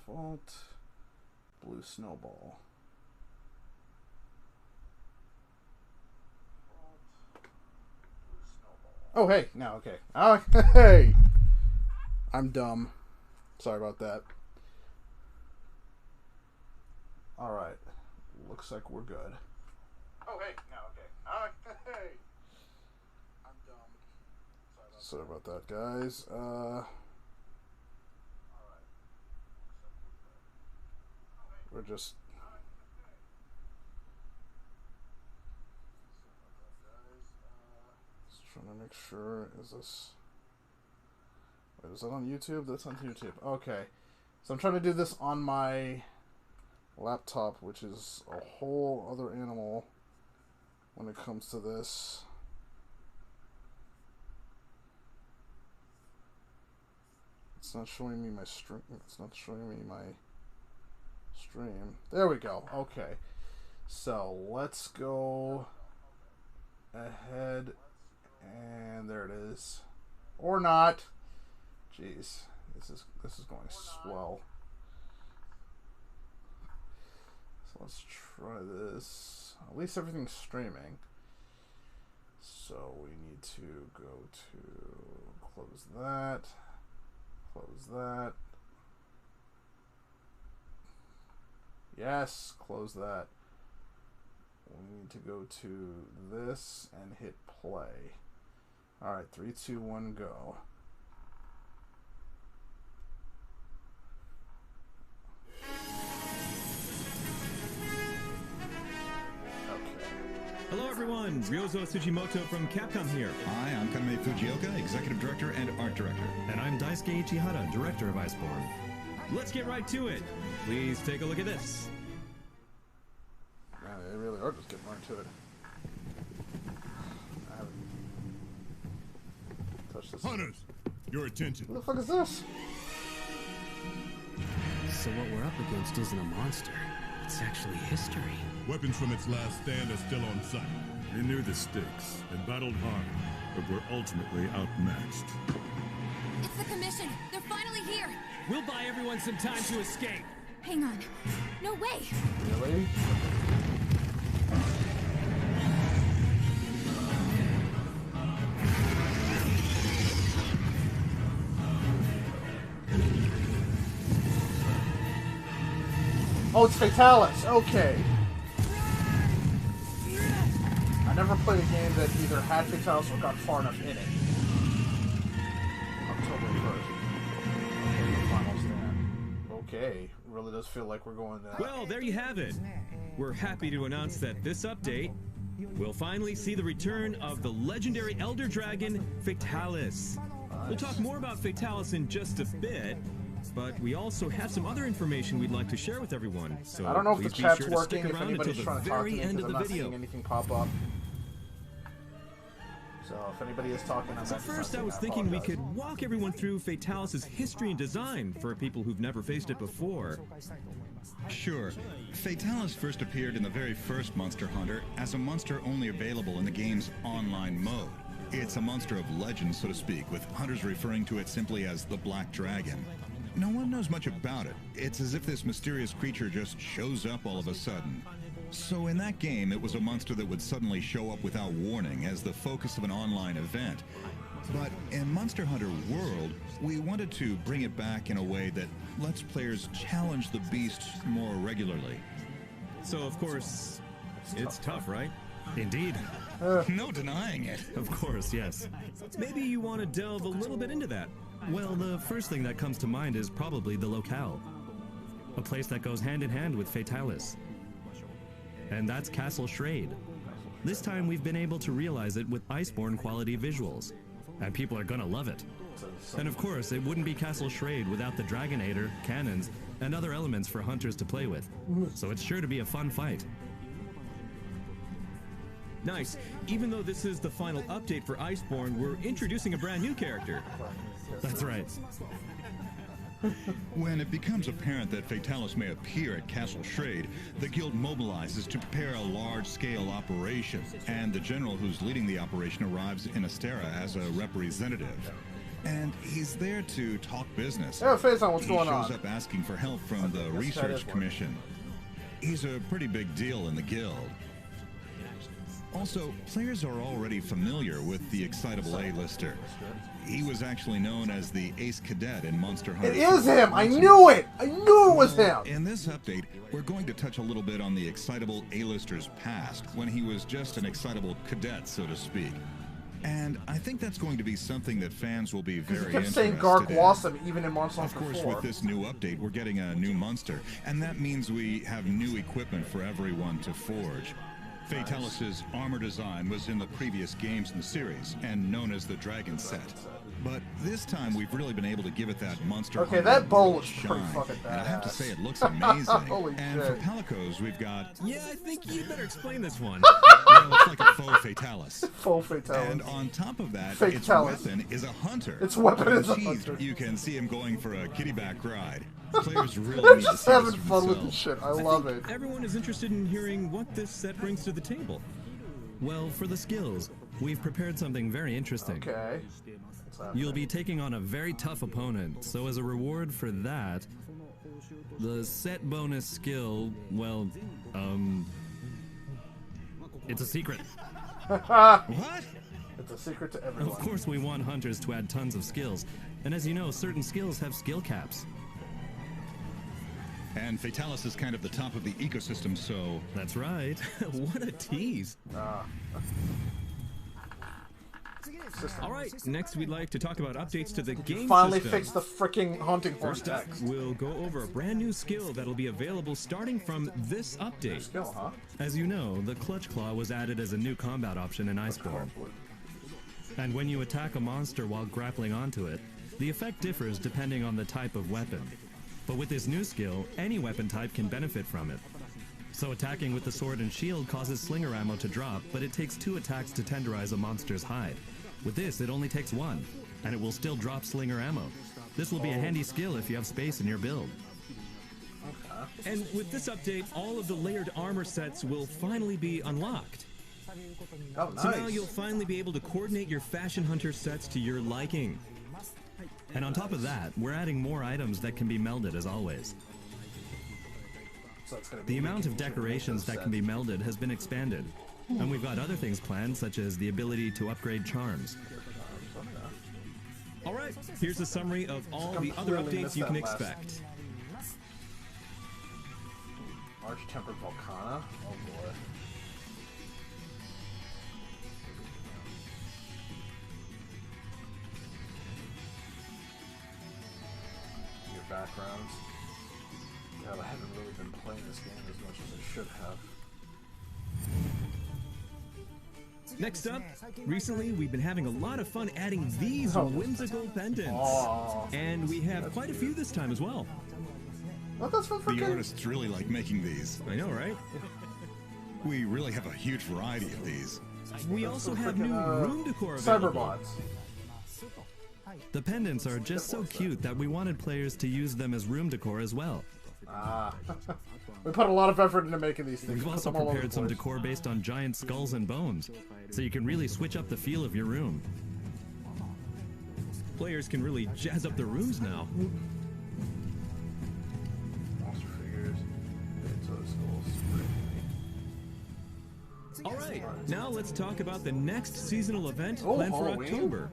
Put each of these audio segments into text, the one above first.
default. Blue snowball. Oh, hey. No, okay. Oh, hey. I'm dumb. Sorry about that. Alright. Looks like we're good. Oh, hey. No, okay. Hey. I'm dumb. Sorry about that, guys. We're just... trying to make sure, is this... Wait, is that on YouTube? That's on YouTube. Okay. So I'm trying to do this on my laptop, which is a whole other animal when it comes to this. It's not showing me my stream. It's not showing me my stream. There we go. Okay. So let's go ahead. And there it is. Or not. Jeez. This is going swell. So let's try this. At least everything's streaming. So we need to go to close that. Close that. Yes, close that. We need to go to this and hit play. Alright, 3, 2, 1, go. Hello everyone, Ryozo Tsujimoto from Capcom here. Hi, I'm Kaname Fujioka, Executive Director and Art Director. And I'm Daisuke Ichihara, Director of Iceborne. Let's get right to it. Please take a look at this. Man, they really are just getting right to it. I haven't touched this. Hunters, your attention. What the fuck is this? So what we're up against isn't a monster. It's actually history. Weapons from its last stand are still on site. We knew the stakes and battled hard, but were ultimately outmatched. It's the Commission! They're finally here! We'll buy everyone some time to escape. Hang on. No way! Really? Oh, it's Fatalis. Okay. I never played a game that either had Fatalis or got far enough in it. October 1st. Final stand. Okay. Really does feel like we're going there. Well, there you have it. We're happy to announce that this update will finally see the return of the legendary Elder Dragon, Fatalis. We'll talk more about Fatalis in just a bit, but we also have some other information we'd like to share with everyone. So I don't know if the please be chat's sure to working, stick if around anybody's until trying the to talk to very me, end because of I'm the not video. seeing anything pop up. So if anybody is talking, I'm So actually first, not I was seeing, thinking we apologize. could walk everyone through Fatalis' history and design for people who've never faced it before. Sure. Fatalis first appeared in the very first Monster Hunter as a monster only available in the game's online mode. It's a monster of legend, so to speak, with hunters referring to it simply as the Black Dragon. No one knows much about it. It's as if this mysterious creature just shows up all of a sudden. So in that game, it was a monster that would suddenly show up without warning as the focus of an online event. But in Monster Hunter World, we wanted to bring it back in a way that lets players challenge the beast more regularly. So, of course, it's tough, right? Indeed. No denying it. Of course, yes. Maybe you want to delve a little bit into that. Well, the first thing that comes to mind is probably the locale. A place that goes hand in hand with Fatalis. And that's Castle Shrade. This time we've been able to realize it with Iceborne quality visuals. And people are gonna love it. And of course, it wouldn't be Castle Shrade without the Dragonator, cannons, and other elements for hunters to play with. So it's sure to be a fun fight. Nice. Even though this is the final update for Iceborne, we're introducing a brand new character. That's right. When it becomes apparent that Fatalis may appear at Castle Shrade, the guild mobilizes to prepare a large-scale operation, and the general who's leading the operation arrives in Astera as a representative. And he's there to talk business. Yeah, Faison, what's going on? He shows up asking for help from the Research Commission. He's a pretty big deal in the guild. Also, players are already familiar with the excitable A-lister. He was actually known as the Ace Cadet in Monster Hunter. It is him! I knew it! I knew it was him! In this update, we're going to touch a little bit on the excitable A-lister's past, when he was just an excitable cadet, so to speak. And I think that's going to be something that fans will be very interested in. He kept saying Gark lost him even in Monster Hunter 4. Of course, with this new update, we're getting a new monster, and that means we have new equipment for everyone to forge. Fatalis' armor design was in the previous games in the series, and known as the Dragon Set. But this time, we've really been able to give it that monster. Okay, that bow looks shine. pretty fucking badass. And I have to say, it looks amazing. Holy and shit. for Palicos, we've got... Yeah, I think you better explain this one. Well, it's like a faux Fatalis. Full Fatalis. And on top of that, Fatalis. its weapon is a hunter. Its weapon is a Jeez, hunter. You can see him going for a kitty-back ride. Players really They're need to just see having this for fun with themselves. this shit. I love it. Everyone is interested in hearing what this set brings to the table. Well, for the skills, we've prepared something very interesting. Okay. You'll be taking on a very tough opponent, so as a reward for that, the set bonus skill, well, it's a secret. What? It's a secret to everyone. Of course, we want hunters to add tons of skills, and as you know, certain skills have skill caps. And Fatalis is kind of the top of the ecosystem, so... That's right. What a tease. All right, next we'd like to talk about updates to the game Finally system. fixed the freaking hunting horn First up, text. we'll go over a brand new skill that'll be available starting from this update. Skill, huh? As you know, the Clutch Claw was added as a new combat option in Iceborne. And when you attack a monster while grappling onto it, the effect differs depending on the type of weapon. But with this new skill, any weapon type can benefit from it. So attacking with the sword and shield causes slinger ammo to drop, but it takes 2 attacks to tenderize a monster's hide. With this, it only takes 1, and it will still drop slinger ammo. This will be a handy skill if you have space in your build. And with this update, all of the layered armor sets will finally be unlocked. Oh, nice. So now you'll finally be able to coordinate your Fashion Hunter sets to your liking. And on top of that, we're adding more items that can be melded as always. So it's gonna be The amount of decorations that can be melded has been expanded. And we've got other things planned, such as the ability to upgrade charms. All right, here's a summary of all the other updates you can expect. Arch-tempered Volcana? Oh boy. Your backgrounds. God, I haven't really been playing this game as much as I should have. Next up, recently we've been having a lot of fun adding these whimsical pendants. Aww. And we have quite a few this time as well. What, that's for The freaking... artists really like making these. I know, right? We really have a huge variety of these. We also have new room decor available. Cyberbots. The pendants are just so cute that we wanted players to use them as room decor as well. Ah. We put a lot of effort into making these things. We've Put also them all over prepared the some place. decor based on giant skulls and bones, so you can really switch up the feel of your room. Players can really jazz up their rooms now. Monster figures. All right, now let's talk about the next seasonal event Oh, planned for Halloween? October.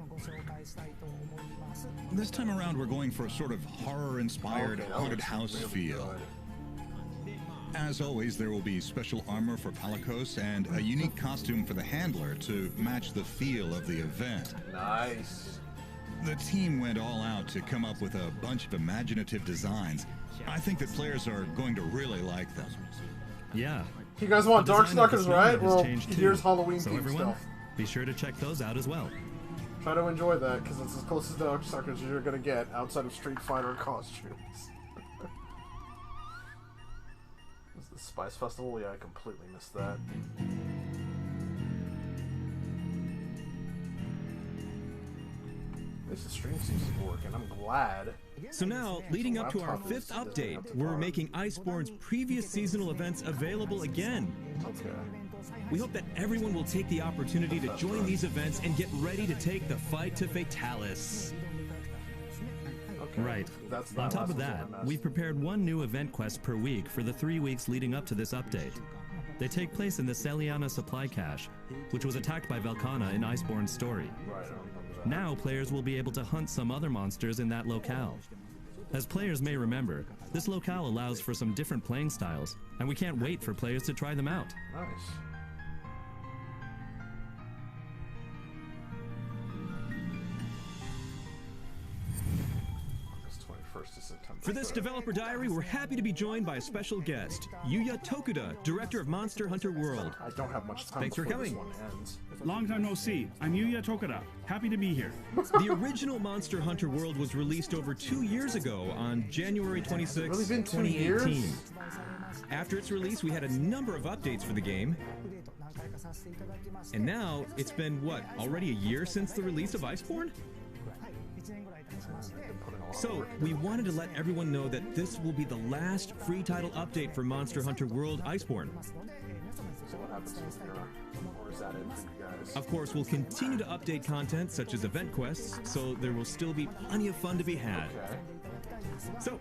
This time around, we're going for a sort of horror-inspired Okay, that haunted looks house really feel. good. As always, there will be special armor for Palicos and a unique costume for the handler to match the feel of the event. Nice. The team went all out to come up with a bunch of imaginative designs. I think that players are going to really like them. Yeah. You guys want The design of the Darkstalkers, snowman right? has Well, changed too. here's Halloween So themed everyone, stuff. be sure to check those out as well. Try to enjoy that, because it's as close as Darkstalkers as you're gonna get outside of Street Fighter costumes. Is the Spice Festival? Yeah, I completely missed that. At least the stream seems to be working. I'm glad. So now, leading up to our 5th update, we're making Iceborne's previous seasonal events available again. Okay. We hope that everyone will take the opportunity to join these events and get ready to take the fight to Fatalis. Right. That's On top of last that, one I we've prepared one new event quest per week for the 3 weeks leading up to this update. They take place in the Celiana supply cache, which was attacked by Velkhana in Iceborne's story. Right, I remember that. Now players will be able to hunt some other monsters in that locale. As players may remember, this locale allows for some different playing styles, and we can't wait for players to try them out. Nice. August 21st of September. For this developer diary, we're happy to be joined by a special guest, Yuya Tokuda, director of Monster Hunter World. I don't have much time Thanks for before this coming. one ends. Long time no see. I'm Yuya Tokuda. Happy to be here. The original Monster Hunter World was released over 2 years ago on January 26, Really been 2 2018. years? After its release, we had a number of updates for the game. And now, it's been, what, already a year since the release of Iceborne? So, we wanted to let everyone know that this will be the last free title update for Monster Hunter World Iceborne. So what happens from here? Or is that it for you guys? Of course, we'll continue to update content such as event quests, so there will still be plenty of fun to be had. Okay. So,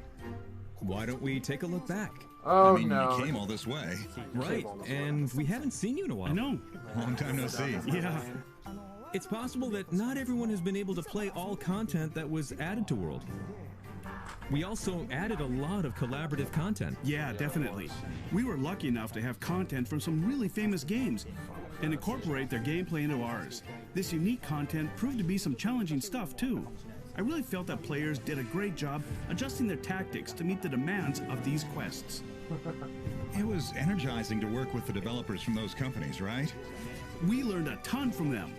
why don't we take a look back? Oh I mean, no. you came all this way. Right, and we haven't seen you in a while. I know. Long time no see. Yeah. It's possible that not everyone has been able to play all content that was added to World. We also added a lot of collaborative content. Yeah, definitely. We were lucky enough to have content from some really famous games and incorporate their gameplay into ours. This unique content proved to be some challenging stuff too. I really felt that players did a great job adjusting their tactics to meet the demands of these quests. It was energizing to work with the developers from those companies, right? We learned a ton from them.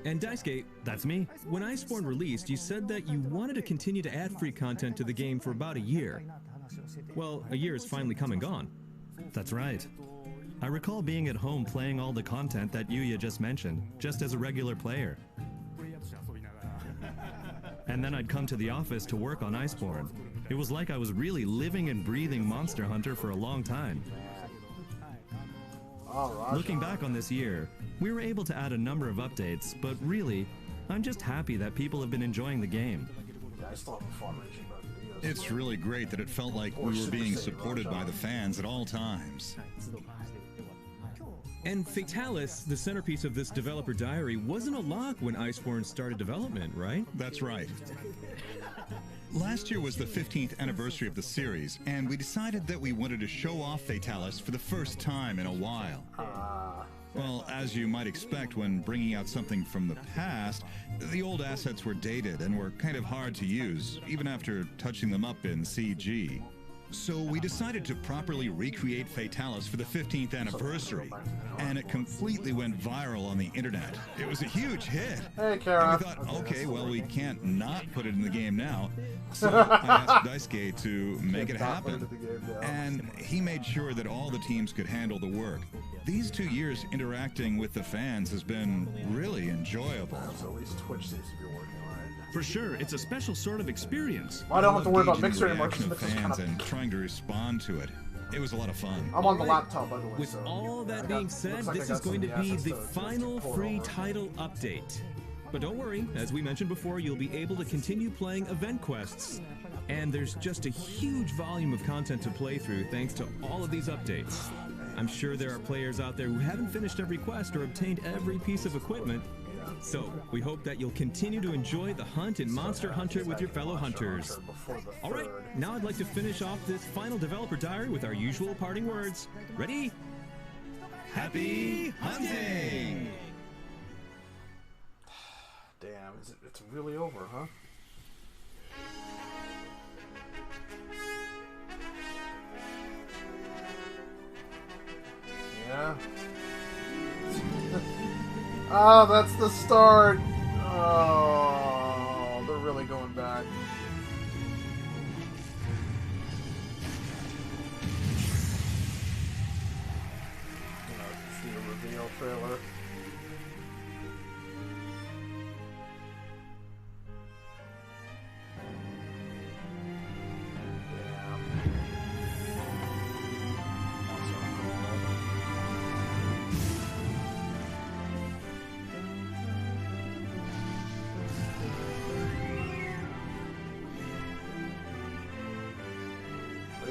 And Daisuke, That's me. when Iceborne released, you said that you wanted to continue to add free content to the game for about a year. Well, a year has finally come and gone. That's right. I recall being at home playing all the content that Yuya just mentioned, just as a regular player. And then I'd come to the office to work on Iceborne. It was like I was really living and breathing Monster Hunter for a long time. Alright. Looking back on this year, we were able to add a number of updates, but really, I'm just happy that people have been enjoying the game. Yeah, I still have fun making videos. It's really great that it felt like we were being supported by the fans at all times. And Fatalis, the centerpiece of this developer diary, wasn't a lock when Iceborne started development, right? That's right. Last year was the 15th anniversary of the series, and we decided that we wanted to show off Fatalis for the first time in a while. Well, as you might expect when bringing out something from the past, the old assets were dated and were kind of hard to use, even after touching them up in CG. So we decided to properly recreate Fatalis for the 15th anniversary, and it completely went viral on the internet. It was a huge hit. Hey, Kara. And we thought, okay, well, we can't not put it in the game now. So I asked Daisuke to make it happen. And he made sure that all the teams could handle the work. These 2 years interacting with the fans has been really enjoyable. So at least Twitch seems to be working right. For sure, it's a special sort of experience. I don't have to worry about Gauging Mixer the anymore reaction because of Mixer's fans kind and trying to respond to it. It was a lot of fun. I'm on the laptop, by the way. With so all that I being got- said, looks like I this got is going to some of be assets the to final pull it free over. title update. But don't worry, as we mentioned before, you'll be able to continue playing event quests. And there's just a huge volume of content to play through thanks to all of these updates. I'm sure there are players out there who haven't finished every quest or obtained every piece of equipment. So, we hope that you'll continue to enjoy the hunt in Monster Hunter with your fellow hunters. Alright, now I'd like to finish off this final developer diary with our usual parting words. Ready? Happy hunting! Damn, it's really over, huh? Yeah. Oh, that's the start. Oh, they're really going back. You know, see the reveal trailer.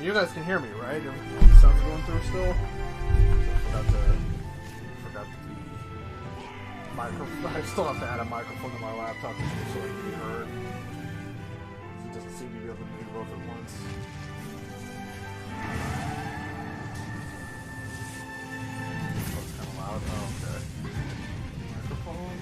you guys can hear me, right? The sound's going through still? So I forgot the microphone. I still have to add a microphone to my laptop so it can be heard. It doesn't seem to be able to do both at once. Oh, it's kind of loud. Oh, okay. Microphone.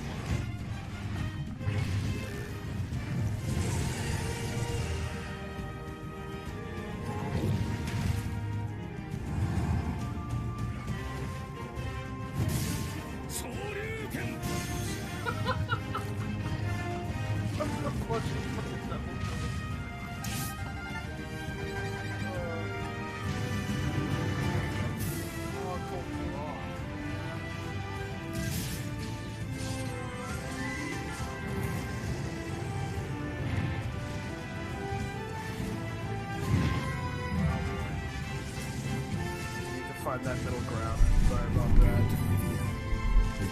Find that middle ground. Sorry about that.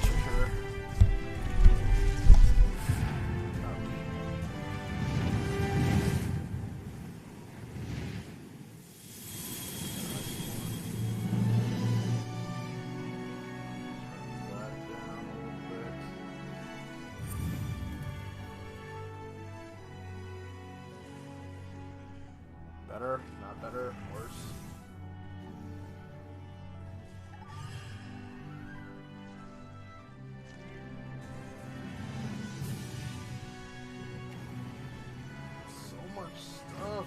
Sure. Better, not better, worse. Stuff.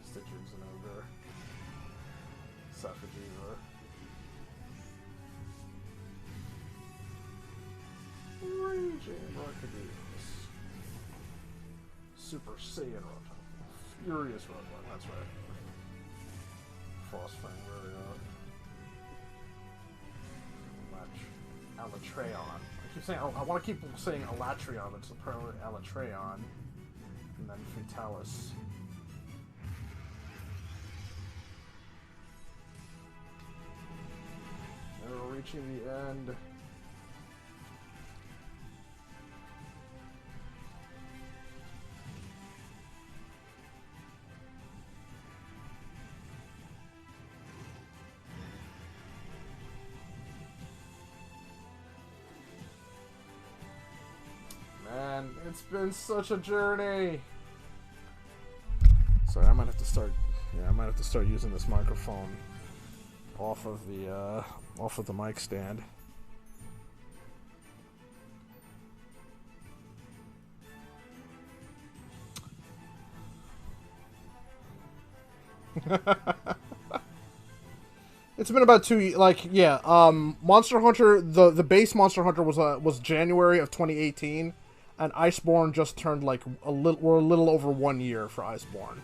Stitches and over Safajima. Raging Arcadeus. Super Saiyan Rajang. Furious Rajang, that's right. Frostfang Barioth. Alatreon. I keep saying, I want to keep saying Alatreon, but it's apparently Alatreon. And then Fatalis. We're reaching the end. Man, it's been such a journey. Sorry, I might have to start. Yeah, I might have to start using this microphone off of the mic stand. It's been about 2 like yeah, Monster Hunter, the base Monster Hunter was January of 2018, and Iceborne just turned like we're a little over 1 year for Iceborne.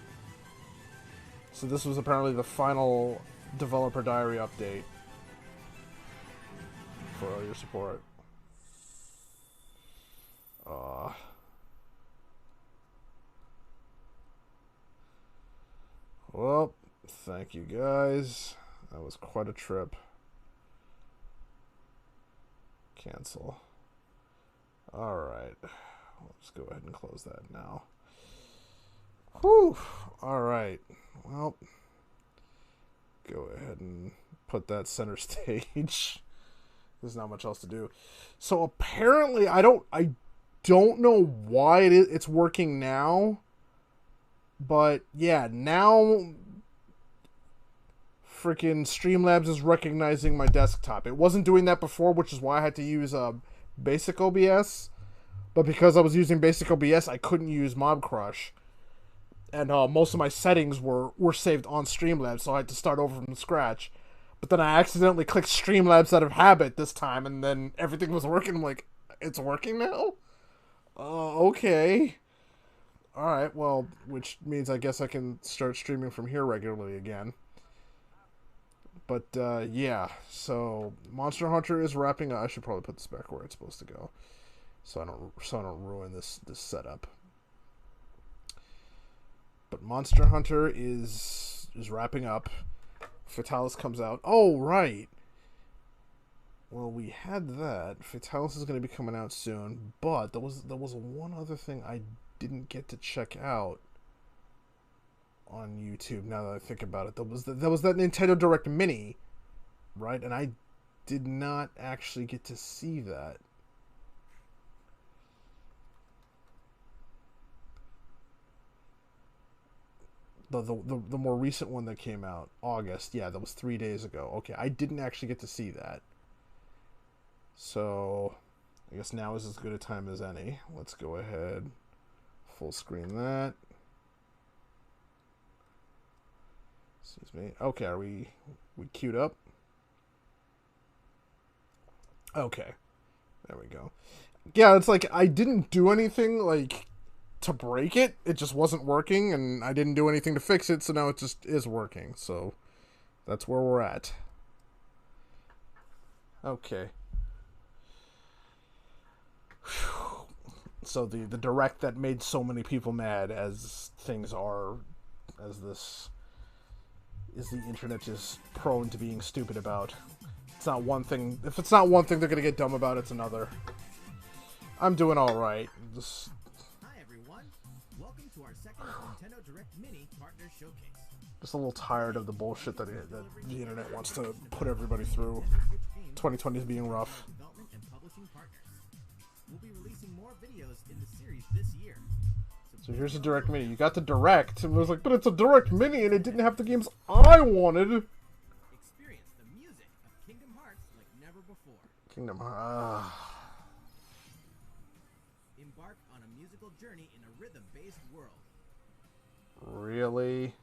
So this was apparently the final developer diary update for all your support. Well, thank you guys. That was quite a trip. Cancel. Alright. Let's go ahead and close that now. Whew. Alright. Well, go ahead and put that center stage. There's not much else to do. So apparently, I don't know why it's working now. But yeah, now freaking Streamlabs is recognizing my desktop. It wasn't doing that before, which is why I had to use Basic OBS. But because I was using Basic OBS, I couldn't use Mob Crush. And most of my settings were saved on Streamlabs, so I had to start over from scratch. But then I accidentally clicked Streamlabs out of habit this time, and then everything was working. I'm like, it's working now? Okay. Alright, well, which means I guess I can start streaming from here regularly again. But, yeah, so Monster Hunter is wrapping up. I should probably put this back where it's supposed to go, so I don't ruin this setup. But Monster Hunter is wrapping up. Fatalis comes out. Oh, right. Well, we had that. Fatalis is going to be coming out soon, but there was one other thing I didn't get to check out on YouTube. Now that I think about it, there was that Nintendo Direct Mini, right? And I did not actually get to see that. The more recent one that came out, August. Yeah, that was 3 days ago. Okay, I didn't actually get to see that. So, I guess now is as good a time as any. Let's go ahead, full screen that. Excuse me. Okay, are we queued up? Okay, there we go. Yeah, it's like I didn't do anything like to break it. It just wasn't working, and I didn't do anything to fix it, so now it just is working. So that's where we're at. Okay. So the direct that made so many people mad, as things are, as this is the internet just prone to being stupid about. It's not one thing. If it's not one thing they're gonna get dumb about, it's another. I'm doing all right. Hi everyone, welcome to our second Nintendo Direct Mini Partner Showcase. Just a little tired of the bullshit that the internet wants to put everybody through. 2020 is being rough. Development and publishing partners. We'll be releasing more videos in the series this year. So here's a Direct Mini. You got the Direct, and it was like, but it's a Direct Mini, and it didn't have the games I wanted. Experience the music of Kingdom Hearts like never before. Kingdom Hearts. Embark on a musical journey in a rhythm-based world. Really?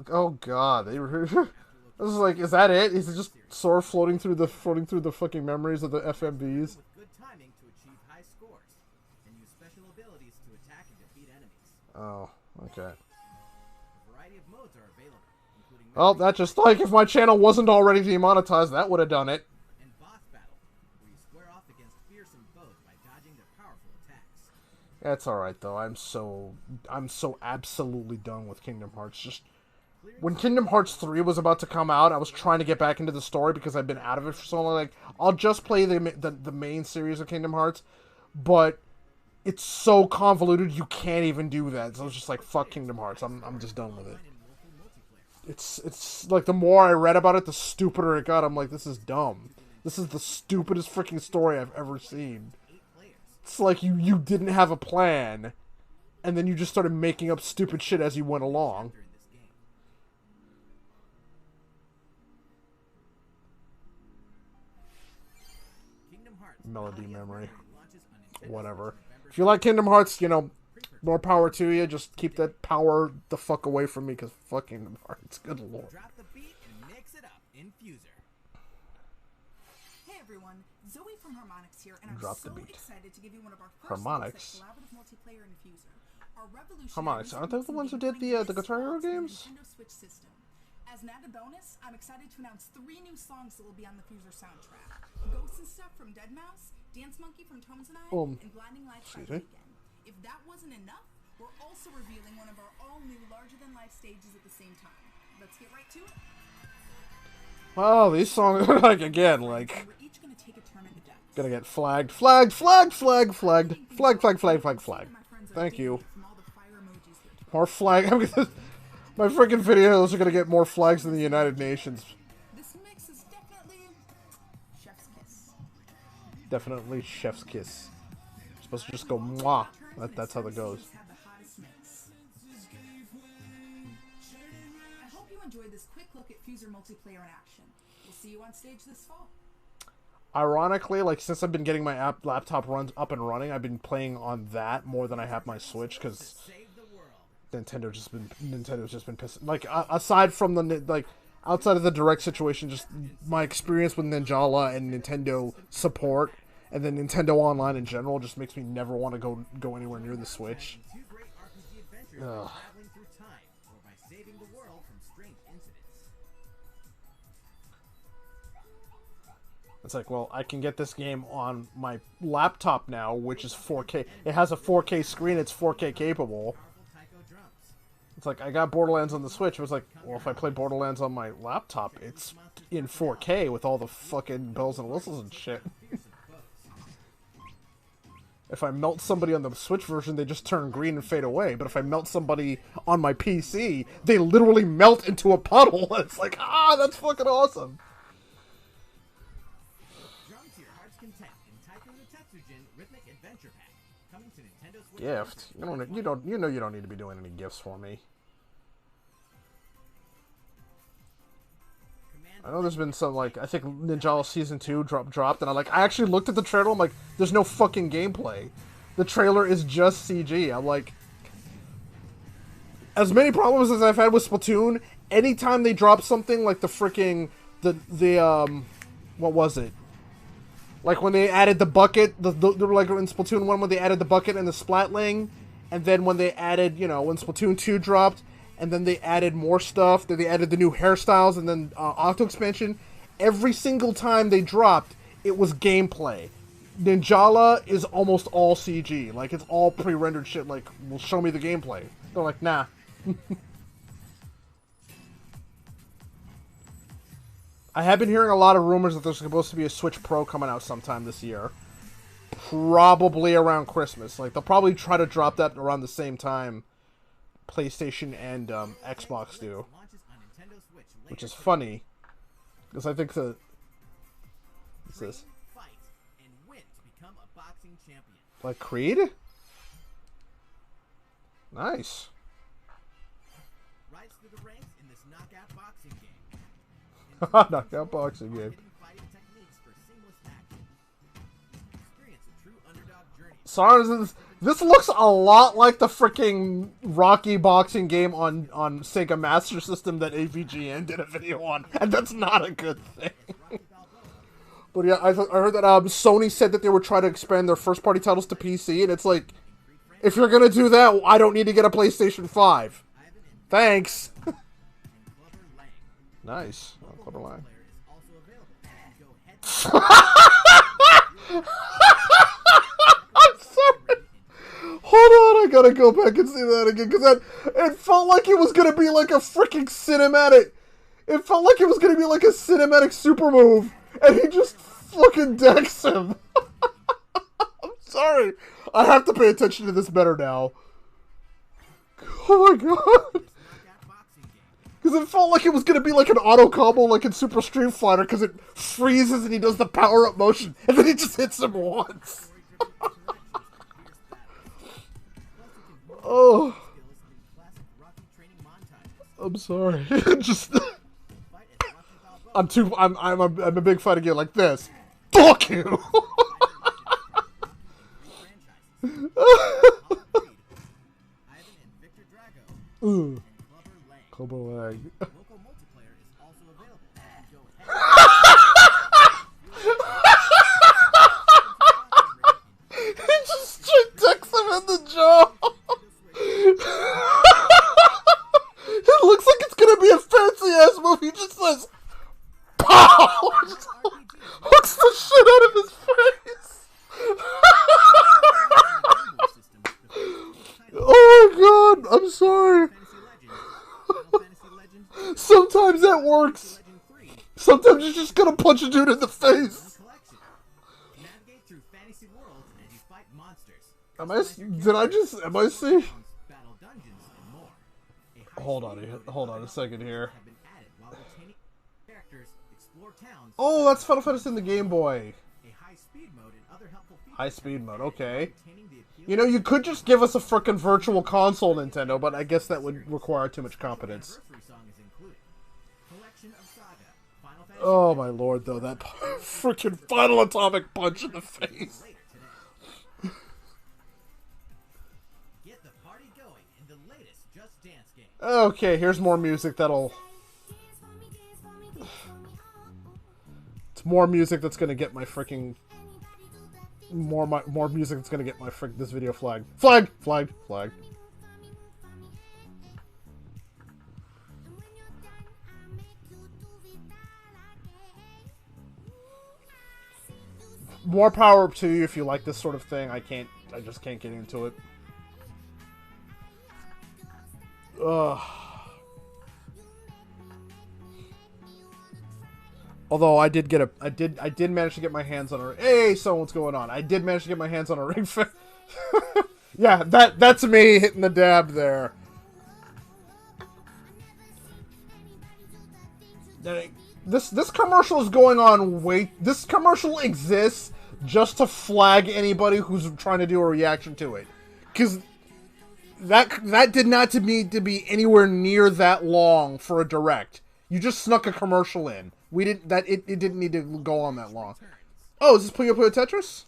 Oh God! They were. I was like, is that it? Is it just Sora floating through the fucking memories of the FMVs? With good timing to achieve high scores, and use special abilities to attack and defeat enemies. Oh, okay. A variety of modes are available, including Oh, that's just like if my channel wasn't already demonetized, that would have done it. and boss battle, where you square off against fearsome foes by dodging their powerful attacks. That's all right though. I'm so absolutely done with Kingdom Hearts. Just when Kingdom Hearts 3 was about to come out, I was trying to get back into the story because I've been out of it for so long. Like, I'll just play the main series of Kingdom Hearts, but it's so convoluted you can't even do that. So I was just like, fuck Kingdom Hearts. I'm just done with it. It's like the more I read about it, the stupider it got. I'm like, this is dumb. This is the stupidest freaking story I've ever seen. It's like you didn't have a plan, and then you just started making up stupid shit as you went along. Melody memory. Whatever. If you like Kingdom Hearts, you know, more power to you. Just keep that power the fuck away from me, because fuck Kingdom Hearts. Good lord. Drop the beat and mix it up in Fuser. Hey everyone, Zoe from Harmonix here, and I'm Drop so the beat. excited to give you one of our first Harmonix? collaborative multiplayer in Fuser. Our revolutionary Harmonix, aren't they the ones who did the Guitar Hero games? Nintendo Switch system. As an added bonus, I'm excited to announce 3 new songs that will be on the Fuser soundtrack. Ghosts and Stuff from Deadmau5, Dance Monkey from Tomes and I, and Blinding Lights by Weekend. If that wasn't enough, we're also revealing one of our all-new larger-than-life stages at the same time. Let's get right to it. Well, these songs are like, again, like, We're each going to take a turn at the decks. gonna get flagged. Flagged, flagged, flagged, flagged. Flag, flag, flag, flag, flag. Thank you. From all the fire emojis that More flag. My freaking videos are gonna get more flags than the United Nations. this mix is definitely chef's kiss. Definitely chef's kiss. You're supposed to just go mwah. That's how that goes. Have the hottest mix. I hope you enjoyed this quick look at Fuser multiplayer in action. We'll see you on stage this fall. Ironically, like, since I've been getting my laptop runs up and running, I've been playing on that more than I have my Switch, because Save the world. Nintendo's just been pissing. Like, aside from the, like, outside of the direct situation, just my experience with Ninjala and Nintendo support And then Nintendo Online in general just makes me never want to go anywhere near the Switch. Ugh. It's like, well, I can get this game on my laptop now, which is 4K. It has a 4K screen, it's 4K capable. It's like, I got Borderlands on the Switch. It was like, well, if I play Borderlands on my laptop, it's in 4K with all the fucking bells and whistles and shit. If I melt somebody on the Switch version, they just turn green and fade away. But if I melt somebody on my PC, they literally melt into a puddle. It's like, ah, that's fucking awesome. Gift? You know you don't need to be doing any gifts for me. I know there's been some, like, I think Ninjala Season 2 dropped, and I actually looked at the trailer, I'm like, there's no fucking gameplay. The trailer is just CG. I'm like, as many problems as I've had with Splatoon, anytime they drop something like the freaking, what was it? Like when they added the bucket, like in Splatoon 1 when they added the bucket and the splatling, and then when they added, you know, when Splatoon 2 dropped, and then they added more stuff, then they added the new hairstyles, and then Octo Expansion, every single time they dropped, it was gameplay. Ninjala is almost all CG. Like, it's all pre-rendered shit, like, well, show me the gameplay. They're like, nah. I have been hearing a lot of rumors that there's supposed to be a Switch Pro coming out sometime this year. Probably around Christmas. Like, they'll probably try to drop that around the same time PlayStation and Xbox do. Which is funny. Because I think the... What's this? Like Creed? Nice. Knockout boxing game. Sorry, this looks a lot like the freaking Rocky boxing game on Sega Master System that AVGN did a video on, and that's not a good thing. But yeah, I heard that Sony said that they were trying to expand their first-party titles to PC, and it's like, if you're gonna do that, I don't need to get a PlayStation 5. Thanks. Nice. I'm sorry. Hold on, I gotta go back and see that again, because it felt like it was gonna be like a freaking cinematic. It felt like it was gonna be like a cinematic super move, and he just fucking decks him. I'm sorry. I have to pay attention to this better now. Oh my god. Because it felt like it was going to be like an auto combo like in Super Street Fighter, because it freezes and he does the power-up motion, and then he just hits him once. Oh. I'm sorry. Just... I'm a big fighter again like this. Fuck you! Ooh. Kobo egg. He just straight decks him in the jaw. It looks like it's gonna be a fancy ass move. He just says, "Pow!" Just hooks the shit out of his face. Oh my god! I'm sorry. Sometimes that works. Sometimes you're just gonna punch a dude in the face. Am I see? Hold on a second here. Oh, that's Final Fantasy in the Game Boy. High speed mode, okay. You know, you could just give us a frickin' virtual console, Nintendo, but I guess that would require too much competence. Oh my lord, though, that frickin' final atomic punch in the face. Okay, here's more music that'll... It's more music that's gonna get my frickin'... more music that's gonna get my this video flagged. Flagged. More power up to you if you like this sort of thing. I just can't get into it. Ugh. Although I did manage to get my hands on a... Hey, so what's going on? I did manage to get my hands on a ring fit. Yeah, that's me hitting the dab there. This commercial is going on this commercial exists just to flag anybody who's trying to do a reaction to it. Because that did not need to be anywhere near that long for a direct. You just snuck a commercial in. It didn't need to go on that long. Oh, is this Puyo Puyo Tetris?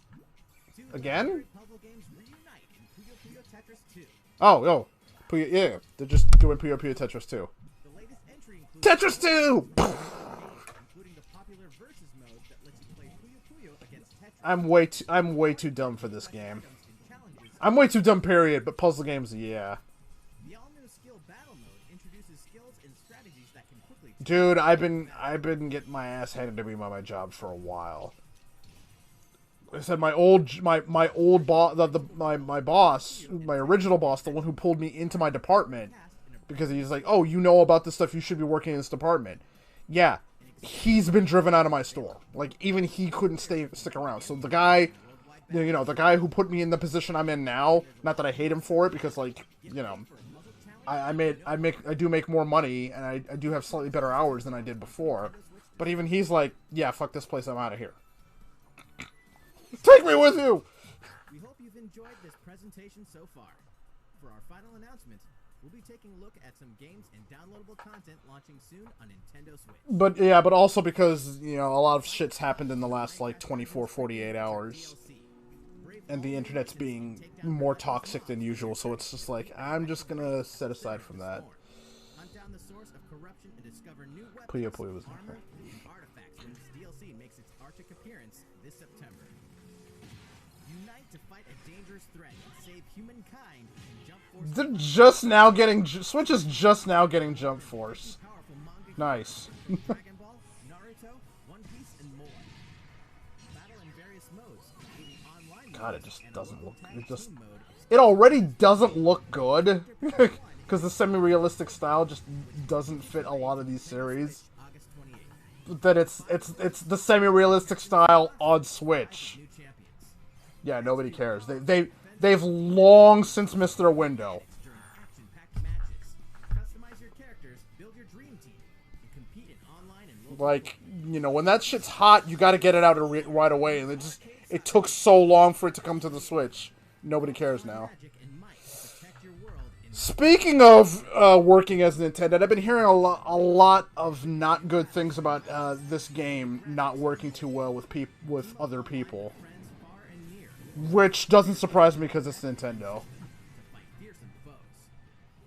Again? Oh. Puyo, yeah. They're just doing Puyo Puyo Tetris 2. Tetris 2! I'm way too dumb for this game. I'm way too dumb, period, but puzzle games, yeah. Dude, I've been getting my ass handed to me by my job for a while. Like I said, my boss, my original boss, the one who pulled me into my department, because he's like, "Oh, you know about this stuff, you should be working in this department." Yeah, he's been driven out of my store. Like, even he couldn't stick around. So the guy, you know, the guy who put me in the position I'm in now, not that I hate him for it, because, like, you know, I do make more money, and I do have slightly better hours than I did before. But even he's like, "Yeah, fuck this place, I'm out of here. Take me with you!" We hope you've enjoyed this presentation so far. For our final announcement, we'll be taking a look at some games and downloadable content launching soon on Nintendo Switch. But yeah, but also because, you know, a lot of shit's happened in the last, like, 24, 48 hours. And the internet's being more toxic than usual, so it's just like, I'm just gonna set aside from that. Puyo Puyo was there. Artifacts when this DLC makes its Arctic appearance this September. Unite to fight a dangerous threat and save humankind and Jump Force. They're just now getting... Switch is just now getting Jump Force. Nice. Dragon Ball, Naruto, One Piece, and more. Battle in various modes, including online God, it modes just and doesn't look... local It already doesn't look good. Because the semi-realistic style just doesn't fit a lot of these series. But then it's the semi-realistic style on Switch. Yeah, nobody cares. They've long since missed their window. Like, you know, when that shit's hot, you got to get it out right away, and it took so long for it to come to the Switch. Nobody cares now. Speaking of working as Nintendo, I've been hearing a lot of not good things about this game not working too well with other people, which doesn't surprise me because it's Nintendo.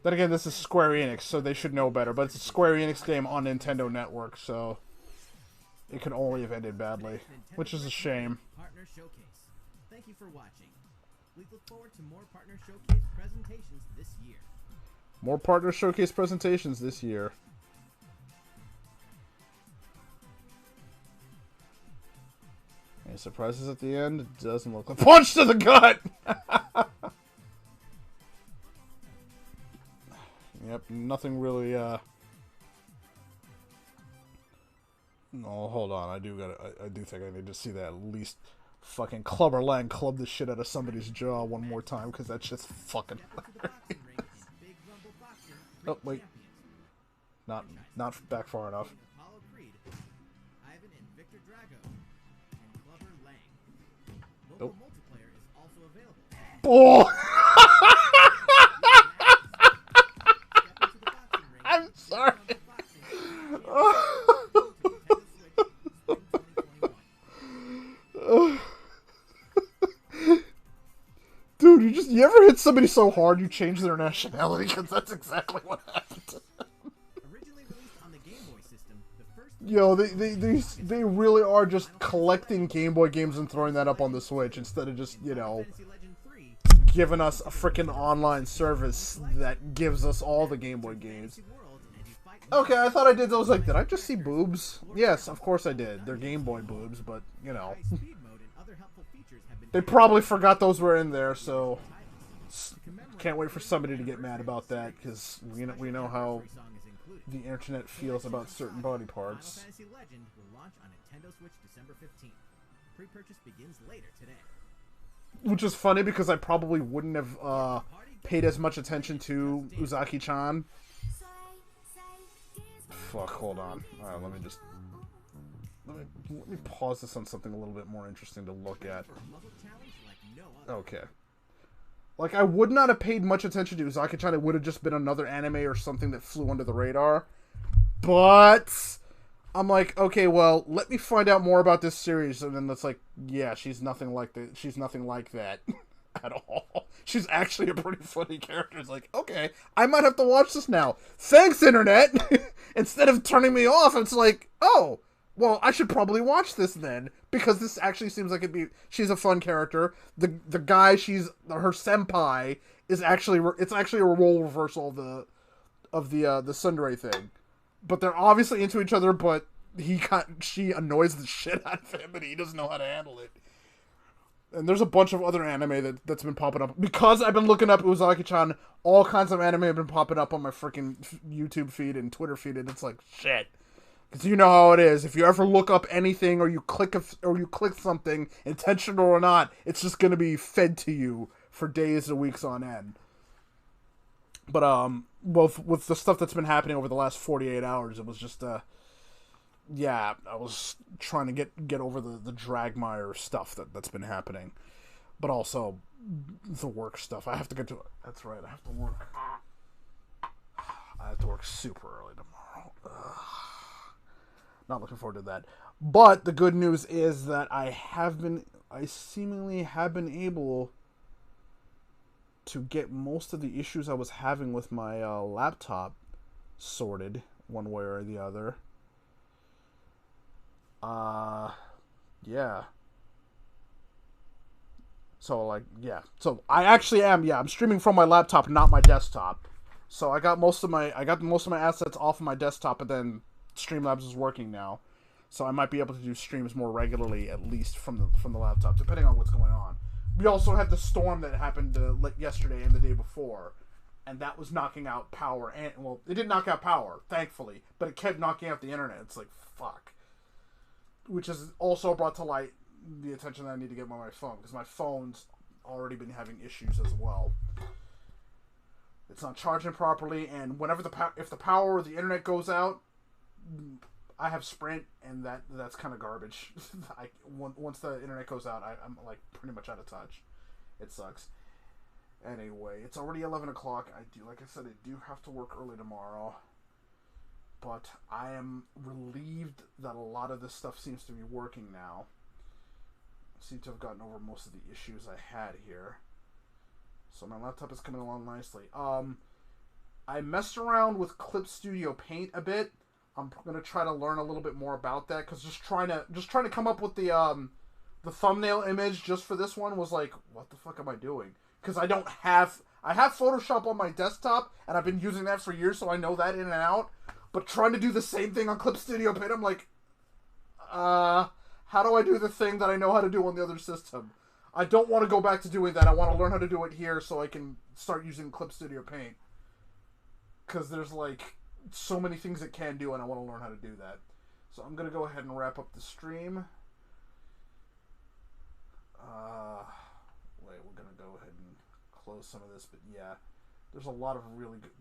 Then again, this is Square Enix, so they should know better. But it's a Square Enix game on Nintendo Network, so it could only have ended badly, which is a shame. Partner Showcase. Thank you for watching. We look forward to more Partner Showcase presentations this year. More Partner Showcase presentations this year. Any surprises at the end? It doesn't look like... Punch to the gut! Yep, nothing really, No, hold on. I do think I need to see that at least fucking Clubber Lang club the shit out of somebody's jaw one more time, because that's just fucking Oh, wait. Not back far enough. Nope. Oh! I'm sorry. Dude, you ever hit somebody so hard you change their nationality? Because that's exactly what happened. Yo, they really are just collecting Game Boy games and throwing that up on the Switch instead of just, you know, giving us a freaking online service that gives us all the Game Boy games. Okay, I thought I did those. Like, did I just see boobs? Yes, of course I did. They're Game Boy boobs, but, you know. They probably forgot those were in there, so can't wait for somebody to get mad about that, because we know how the internet feels about certain body parts. Final Fantasy Legend will launch on Nintendo Switch December 15th. Pre-purchase begins later today. Which is funny because I probably wouldn't have paid as much attention to Uzaki-chan. Fuck, hold on. Alright, let me pause this on something a little bit more interesting to look at. Okay. Like, I would not have paid much attention to Uzaki-chan. It would have just been another anime or something that flew under the radar. But I'm like, okay, well, let me find out more about this series. And then it's like, yeah, she's nothing like that at all. She's actually a pretty funny character. It's like, okay, I might have to watch this now. Thanks, internet! Instead of turning me off, it's like, oh, well, I should probably watch this then, because this actually seems like she's a fun character. The guy her senpai it's actually a role reversal of the tsundere thing. But they're obviously into each other, but she annoys the shit out of him and he doesn't know how to handle it. And there's a bunch of other anime that's been popping up. Because I've been looking up Uzaki-chan, all kinds of anime have been popping up on my freaking YouTube feed and Twitter feed, and it's like, shit. Because you know how it is. If you ever look up anything or you click something, intentional or not, it's just going to be fed to you for days and weeks on end. But with the stuff that's been happening over the last 48 hours, it was just yeah, I was trying to get over the Dragmire stuff that's been happening. But also the work stuff. I have to get to it. That's right. I have to work super early tomorrow. Ugh. Not looking forward to that. But the good news is that I seemingly have been able to get most of the issues I was having with my laptop sorted one way or the other. Yeah. So, like, yeah. So, I actually am, I'm streaming from my laptop, not my desktop. So, I got most of my assets off of my desktop, and then Streamlabs is working now, so I might be able to do streams more regularly, at least from the laptop, depending on what's going on. We also had the storm that happened yesterday and the day before, and that was knocking out power. And well, it didn't knock out power, thankfully, but it kept knocking out the internet. It's like, fuck. Which has also brought to light the attention that I need to get on my phone, because my phone's already been having issues as well. It's not charging properly, and whenever if the power or the internet goes out, I have Sprint, and that's kind of garbage. Once the internet goes out, I'm like pretty much out of touch. It sucks. Anyway, it's already 11 o'clock. Like I said, I do have to work early tomorrow. But I am relieved that a lot of this stuff seems to be working now. I seem to have gotten over most of the issues I had here. So my laptop is coming along nicely. I messed around with Clip Studio Paint a bit. I'm gonna try to learn a little bit more about that, because just trying to come up with the thumbnail image just for this one was like, what the fuck am I doing? Because I have Photoshop on my desktop, and I've been using that for years, so I know that in and out. But trying to do the same thing on Clip Studio Paint, I'm like, how do I do the thing that I know how to do on the other system? I don't want to go back to doing that. I want to learn how to do it here so I can start using Clip Studio Paint. Because there's like so many things it can do, and I want to learn how to do that. So I'm going to go ahead and wrap up the stream. Wait, we're going to go ahead and close some of this, but yeah, there's a lot of really good,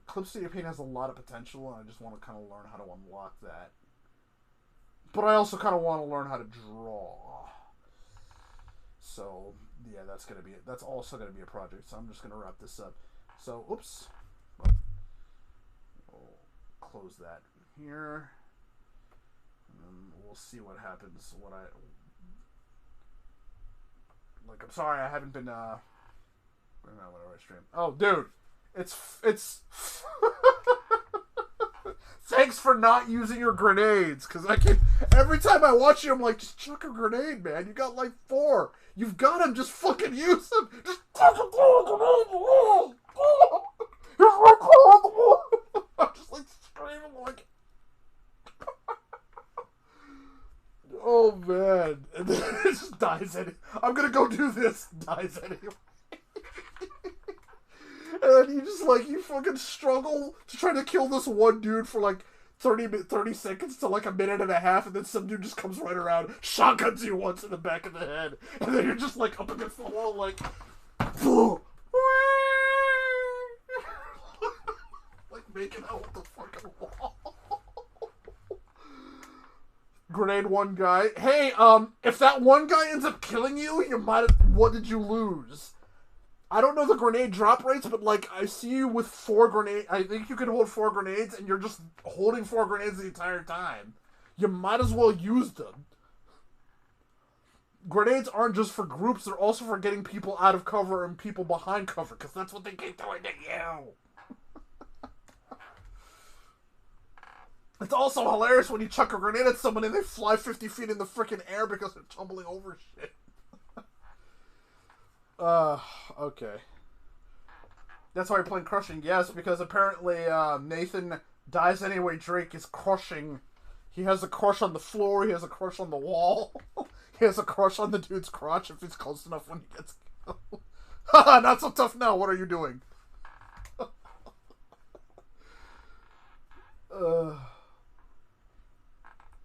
Clip Studio Paint has a lot of potential, and I just want to kind of learn how to unlock that. But I also kind of want to learn how to draw. So, yeah, that's also going to be a project, so I'm just going to wrap this up. So, oops. We'll close that here. And then we'll see what happens. I'm sorry, I haven't been, whatever I stream. Oh, dude! It's thanks for not using your grenades, because I can. Every time I watch you, I'm like, just chuck a grenade, man. You got like 4. You've got them. Just fucking use them. Just fucking throw a grenade. Here's my car on the wall. I'm just like screaming like. Oh man, and then it just dies anyway. I'm gonna go do this. Dies anyway. And then you fucking struggle to try to kill this one dude for like 30 seconds to like a minute and a half, and then some dude just comes right around, shotguns you once in the back of the head, and then you're just like up against the wall like like making out with the fucking wall. Grenade one guy. Hey, if that one guy ends up killing you, what did you lose? I don't know the grenade drop rates, but like I see you with 4 grenades. I think you can hold 4 grenades, and you're just holding 4 grenades the entire time. You might as well use them. Grenades aren't just for groups; they're also for getting people out of cover and people behind cover, because that's what they keep doing to you. It's also hilarious when you chuck a grenade at someone and they fly 50 feet in the freaking air because they're tumbling over shit. Okay. That's why you're playing Crushing. Yes, because apparently Nathan Dies Anyway Drake is crushing. He has a crush on the floor, he has a crush on the wall. He has a crush on the dude's crotch if he's close enough when he gets killed. Haha, not so tough now, what are you doing?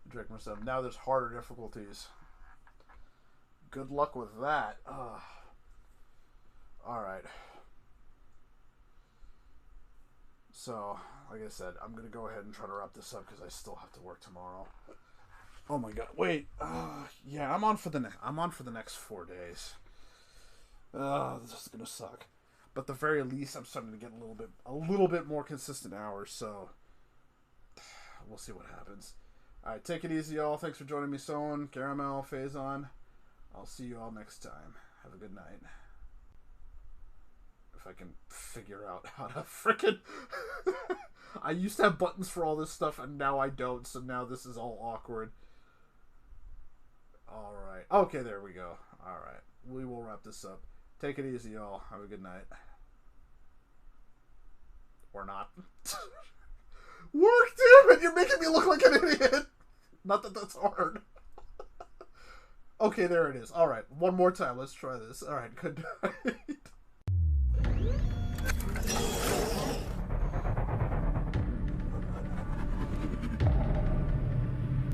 Drake myself. Now there's harder difficulties. Good luck with that. Alright. So, like I said, I'm gonna go ahead and try to wrap this up because I still have to work tomorrow. Oh my god, wait. Yeah, I'm on for the next 4 days. This is gonna suck. But at the very least, I'm starting to get a little bit more consistent hours, so we'll see what happens. Alright, take it easy, y'all. Thanks for joining me, Soen, Caramel, Faison. I'll see you all next time. Have a good night. If I can figure out how to frickin'... I used to have buttons for all this stuff, and now I don't, so now this is all awkward. Alright. Okay, there we go. Alright. We will wrap this up. Take it easy, y'all. Have a good night. Or not. Work, damn it! You're making me look like an idiot! Not that that's hard. Okay, there it is. Alright, one more time. Let's try this. Alright, good night.